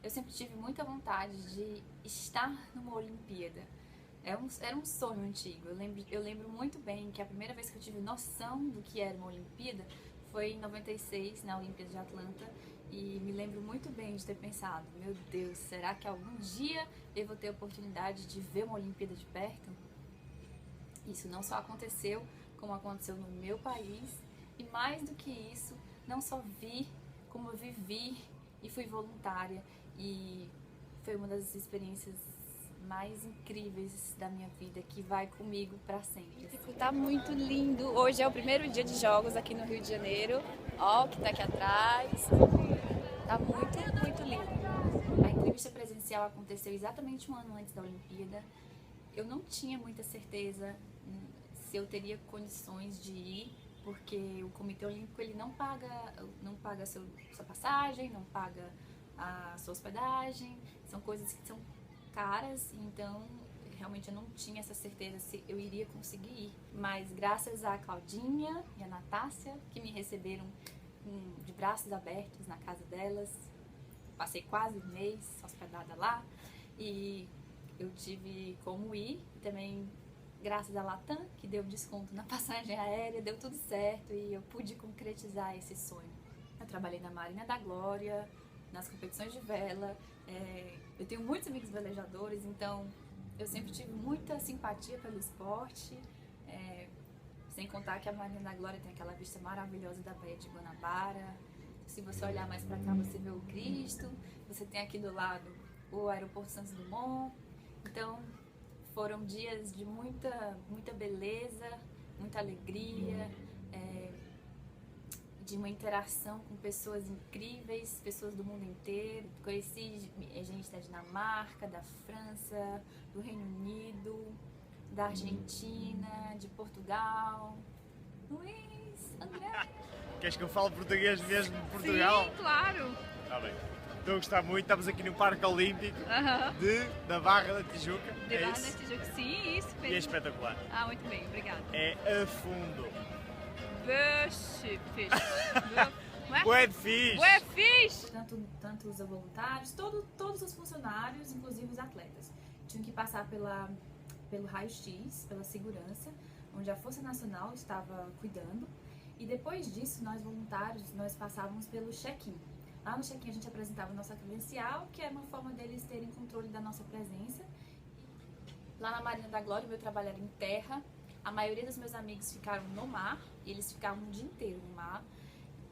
Eu sempre tive muita vontade de estar numa Olimpíada. Era um sonho antigo. Eu lembro muito bem que a primeira vez que eu tive noção do que era uma Olimpíada foi em 96, na Olimpíada de Atlanta. E me lembro muito bem de ter pensado, meu Deus, será que algum dia eu vou ter a oportunidade de ver uma Olimpíada de perto? Isso não só aconteceu, como aconteceu no meu país. E mais do que isso, não só vi, como eu vivi e fui voluntária. E foi uma das experiências mais incríveis da minha vida, que vai comigo para sempre. Tá muito lindo. Hoje é o primeiro dia de jogos aqui no Rio de Janeiro. Ó, o que tá aqui atrás. Tá muito, muito lindo. A entrevista presencial aconteceu exatamente um ano antes da Olimpíada. Eu não tinha muita certeza se eu teria condições de ir, porque o Comitê Olímpico ele não paga sua passagem, não paga a sua hospedagem, são coisas que são caras, então realmente eu não tinha essa certeza se eu iria conseguir ir. Mas graças a Claudinha e a Natácia, que me receberam de braços abertos na casa delas, passei quase um mês hospedada lá e eu tive como ir. E também graças à Latam, que deu desconto na passagem aérea, deu tudo certo e eu pude concretizar esse sonho. Eu trabalhei na Marina da Glória, nas competições de vela. Eu tenho muitos amigos velejadores, então eu sempre tive muita simpatia pelo esporte. Sem contar que a Marina da Glória tem aquela vista maravilhosa da Baía de Guanabara. Se você olhar mais pra cá, você vê o Cristo. Você tem aqui do lado o aeroporto Santos Dumont. Então foram dias de muita beleza, muita alegria, de uma interação com pessoas incríveis, pessoas do mundo inteiro. Conheci gente da Dinamarca, da França, do Reino Unido, da Argentina, de Portugal. Luís, André. Queres que eu fale português mesmo de Portugal? Sim, claro. Está bem. Estou a gostar muito. Estamos aqui no Parque Olímpico da Barra da Tijuca. De Barra da Tijuca, sim, isso. E é espetacular. Ah, muito bem, obrigada. É a fundo. Bué de fixe. Bué fixe. Tanto os voluntários, todos os funcionários, inclusive os atletas, tinham que passar pelo raio-x, pela segurança, onde a Força Nacional estava cuidando. E depois disso, nós voluntários, nós passávamos pelo check-in. Lá no check-in a gente apresentava a nossa credencial, que é uma forma deles terem controle da nossa presença. Lá na Marina da Glória, o meu trabalho era em terra. A maioria dos meus amigos ficaram no mar, e eles ficavam o dia inteiro no mar.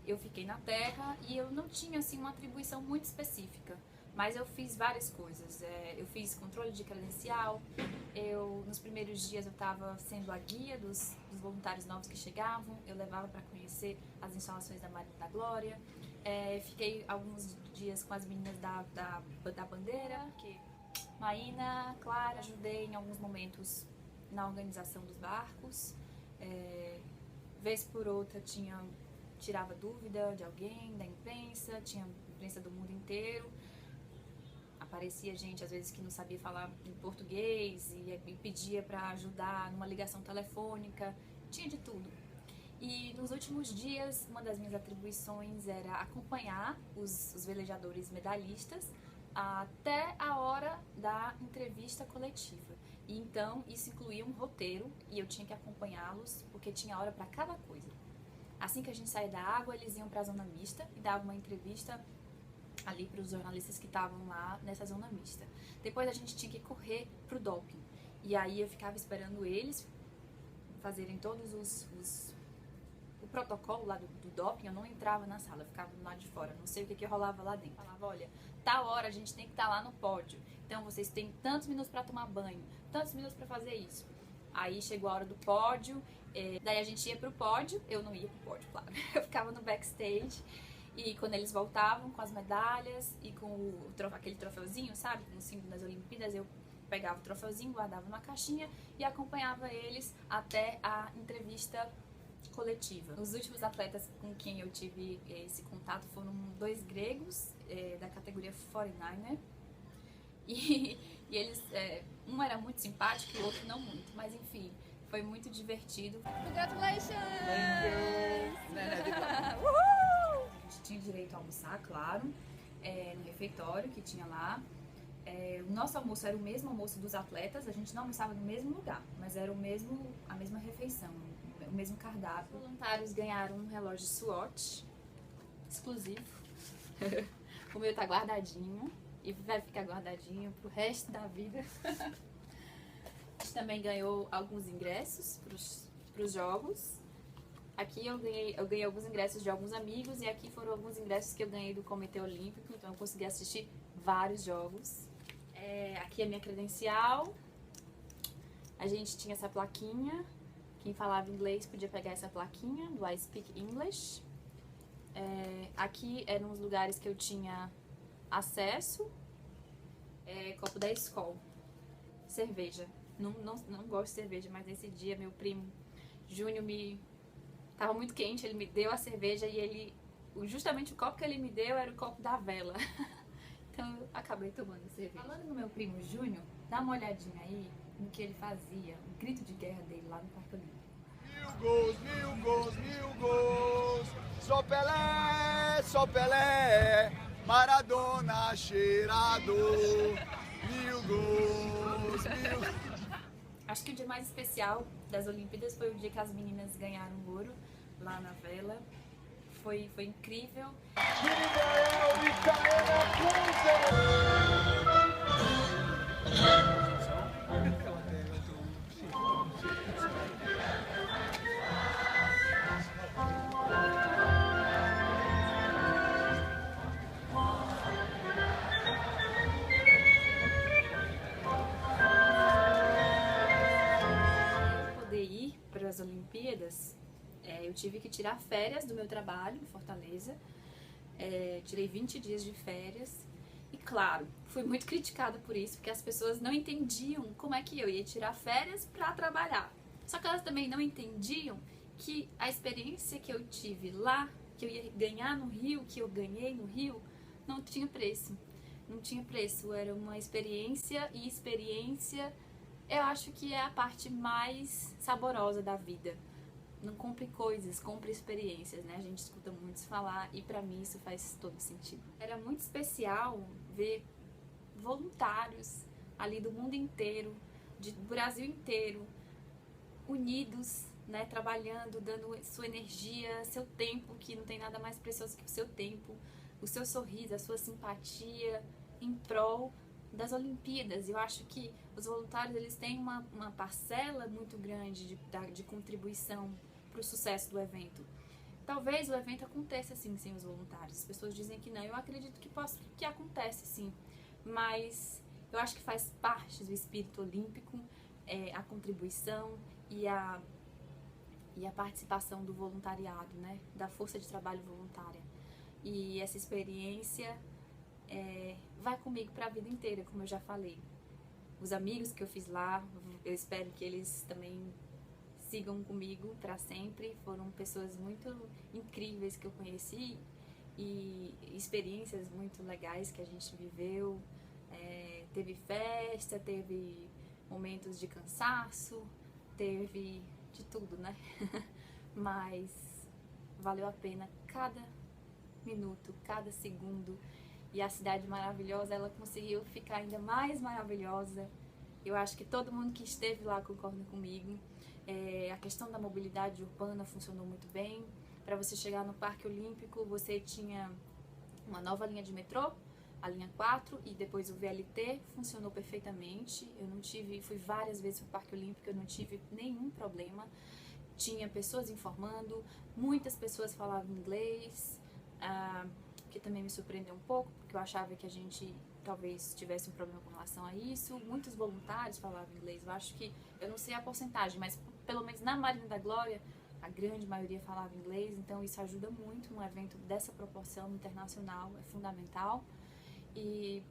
Eu fiquei na terra e eu não tinha assim uma atribuição muito específica, mas eu fiz várias coisas. Eu fiz controle de credencial, nos primeiros dias eu estava sendo a guia dos voluntários novos que chegavam, eu levava para conhecer as instalações da Marina da Glória. Fiquei alguns dias com as meninas da bandeira, que Maína, Clara, ajudei em alguns momentos na organização dos barcos. Vez por outra tirava dúvida de alguém, da imprensa, tinha imprensa do mundo inteiro. Aparecia gente, às vezes, que não sabia falar em português e me pedia para ajudar numa ligação telefônica, tinha de tudo. E nos últimos dias, uma das minhas atribuições era acompanhar os velejadores medalhistas até a hora da entrevista coletiva. E então isso incluía um roteiro e eu tinha que acompanhá-los porque tinha hora para cada coisa. Assim que a gente saía da água, eles iam para a zona mista e davam uma entrevista ali para os jornalistas que estavam lá nessa zona mista. Depois a gente tinha que correr pro doping. E aí eu ficava esperando eles fazerem todos o protocolo lá do doping. Eu não entrava na sala, eu ficava do lado de fora, não sei o que rolava lá dentro. Falava, olha, tal hora a gente tem que estar lá no pódio, então vocês têm tantos minutos para tomar banho, tantos minutos para fazer isso. Aí chegou a hora do pódio, daí a gente ia pro pódio, eu não ia pro pódio, claro, eu ficava no backstage. E quando eles voltavam com as medalhas e com aquele troféuzinho, sabe, com o símbolo das Olimpíadas, eu pegava o troféuzinho, guardava numa caixinha e acompanhava eles até a entrevista coletiva. Os últimos atletas com quem eu tive esse contato foram 2 gregos da categoria 49er. E eles, um era muito simpático e o outro não muito, mas enfim, foi muito divertido. Congratulations! A gente tinha direito a almoçar, claro. no refeitório que tinha lá. O nosso almoço era o mesmo almoço dos atletas, a gente não almoçava no mesmo lugar, mas era a mesma refeição, o mesmo cardápio. Os voluntários ganharam um relógio Swatch exclusivo. O meu tá guardadinho e vai ficar guardadinho pro resto da vida. A gente também ganhou alguns ingressos pros jogos. Aqui eu ganhei alguns ingressos de alguns amigos e aqui foram alguns ingressos que eu ganhei do Comitê Olímpico, então eu consegui assistir vários jogos. Aqui é minha credencial. A gente tinha essa plaquinha. Quem falava inglês podia pegar essa plaquinha do I Speak English. Aqui eram os lugares que eu tinha acesso. Copo da Skol. Cerveja. Não gosto de cerveja, mas nesse dia meu primo Júnior tava muito quente, ele me deu a cerveja e justamente o copo que ele me deu era o copo da vela. Então eu acabei tomando cerveja. Falando no meu primo Júnior, dá uma olhadinha aí no que ele fazia, o grito de guerra dele lá no Parque Olímpico. 1000 gols, 1000 gols, 1000 gols. Só Pelé, Maradona cheirado. 1000 gols, 1000. Acho que o dia mais especial das Olimpíadas foi o dia que as meninas ganharam ouro lá na vela. Foi incrível. Para as Olimpíadas, eu tive que tirar férias do meu trabalho em Fortaleza, tirei 20 dias de férias e, claro, fui muito criticada por isso, porque as pessoas não entendiam como é que eu ia tirar férias para trabalhar. Só que elas também não entendiam que a experiência que eu tive lá, que eu ia ganhar no Rio, que eu ganhei no Rio, não tinha preço. Não tinha preço, era uma experiência e experiência... Eu acho que é a parte mais saborosa da vida. Não compre coisas, compre experiências, né? A gente escuta muitos falar e pra mim isso faz todo sentido. Era muito especial ver voluntários ali do mundo inteiro, do Brasil inteiro, unidos, né? Trabalhando, dando sua energia, seu tempo, que não tem nada mais precioso que o seu tempo, o seu sorriso, a sua simpatia em prol das Olimpíadas. Eu acho que os voluntários eles têm uma parcela muito grande de contribuição para o sucesso do evento. Talvez o evento aconteça assim sem os voluntários. As pessoas dizem que não. Eu acredito que acontece sim, mas eu acho que faz parte do espírito olímpico a contribuição e a participação do voluntariado, né? Da força de trabalho voluntária. E essa experiência vai comigo para a vida inteira, como eu já falei. Os amigos que eu fiz lá, eu espero que eles também sigam comigo para sempre. Foram pessoas muito incríveis que eu conheci e experiências muito legais que a gente viveu. Teve festa, teve momentos de cansaço, teve de tudo, né? Mas valeu a pena cada minuto, cada segundo. E a cidade maravilhosa, ela conseguiu ficar ainda mais maravilhosa. Eu acho que todo mundo que esteve lá concorda comigo. A questão da mobilidade urbana funcionou muito bem. Para você chegar no Parque Olímpico, você tinha uma nova linha de metrô, a linha 4, e depois o VLT funcionou perfeitamente. Fui várias vezes para o Parque Olímpico, eu não tive nenhum problema. Tinha pessoas informando, muitas pessoas falavam inglês, que também me surpreendeu um pouco, porque eu achava que a gente talvez tivesse um problema com relação a isso. Muitos voluntários falavam inglês, eu não sei a porcentagem, mas pelo menos na Marina da Glória, a grande maioria falava inglês, então isso ajuda muito num evento dessa proporção internacional, é fundamental. E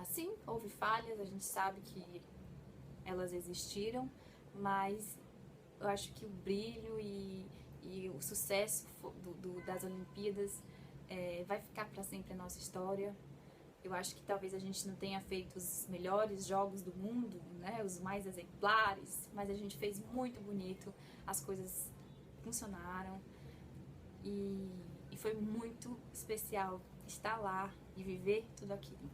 sim, houve falhas, a gente sabe que elas existiram, mas eu acho que o brilho e o sucesso das Olimpíadas vai ficar para sempre na nossa história. Eu acho que talvez a gente não tenha feito os melhores jogos do mundo, né, os mais exemplares, mas a gente fez muito bonito, as coisas funcionaram e foi muito especial estar lá e viver tudo aquilo.